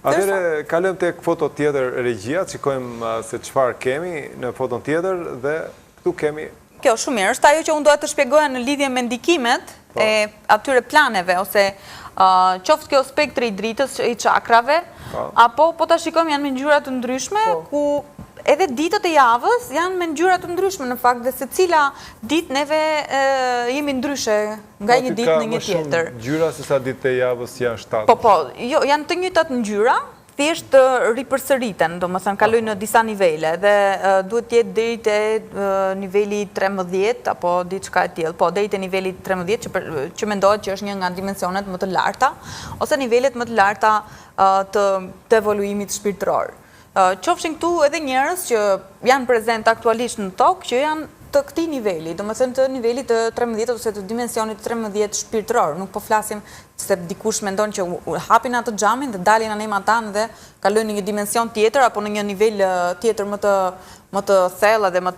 Atëre, kalëm tek foto tjetër regjia, qikojmë se çfarë kemi në foton tjetër dhe këtu kemi... Kjo, shumë mirë, është ajo që unë doja të shpjegoja në lidhje me ndikimet e atyre planeve, ose qoftë kjo spektri i dritës, i chakrave, apo po ta shikojmë janë me ngjyra të ndryshme, ku edhe ditët e javës janë me ngjyra të ndryshme në fakt, dhe se cila ditë neve jemi ndryshe nga një ditë në një tjetër. Shumë ngjyra se sa ditët e javës janë 7. Po, janë të njëjtat ngjyra, thjesht ripërsëriten, do më thënë kaloj në disa nivele, dhe duhet tjetë deri te niveli 13, apo diçka e tillë, po deri te niveli 13, që mendohet që është një nga dimensionet më të larta, ose nivelet më të larta të evoluimit shpirtëror. Qofshin këtu edhe njerëz që janë prezent aktualisht në tokë, që janë të këtij niveli, do më thënë të nivelit të 13 ose të dimensionit 13 shpirtëror. Nuk po flasim se dikush mendon që hapin atë xhamin dhe dalin anema tanë dhe kalojnë në një dimension tjetër apo në një nivel tjetër më të thellë dhe më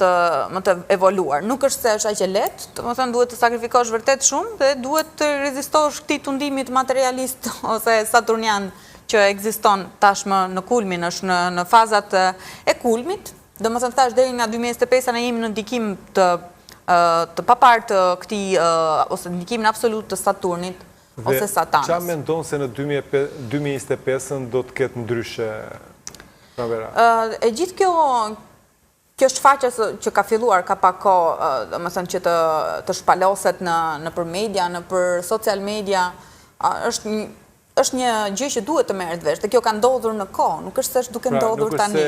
të evoluar. Nuk është se është aq e lehtë, do më thënë duhet të sakrifikosh vërtet shumë dhe duhet të rezistosh këtij tundimit materialist ose saturnian që ekziston tashmë në kulmin, është në fazat e kulmit. Do më thënë thash, deri nga 2025 ne jemi në ndikim të papar të këtij, ose ndikimin absolut të Saturnit, ose Satanës. Qa mendon se në 2025 do të ketë ndryshe? E gjithë kjo shfaqje që ka filluar ka pak kohë, do më thënë që të shpaloset në për media, në për social media, është një gjë që duhet të merret vesh, dhe kjo ka ndodhur në kohë, nuk është se është duke ndodhur tani.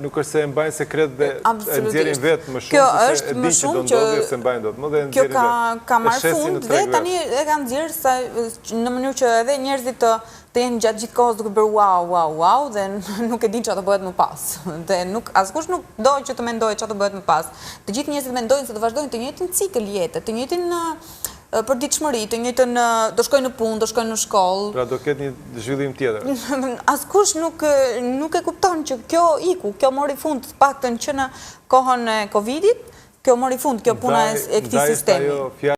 Nuk është se e mbajnë sekret dhe e nxjerrin vetë më shumë, se e di që do ndodhë se mbajnë dot. Kjo ka marrë fund dhe tani e kanë nxjerrë në mënyrë që edhe njerëzit të jenë gjatë gjithë kohës duke bërë wow, dhe nuk e din çfarë do bëhet më pas. Dhe askush nuk do që të mendojë çfarë do bëhet më pas. Të gjithë njerëzit mendojnë se do vazhdojnë të njëjtin cikël jete, të njëjtin për ditëshmëri, të njëjtën do shkojnë në punë, do shkojnë në shkollë. Pra do ketë një zhvillim tjetër. Askush nuk e kupton që kjo iku, kjo mori fund të paktën që në kohën e Covidit, kjo mori fund, kjo puna e këtij sistemi.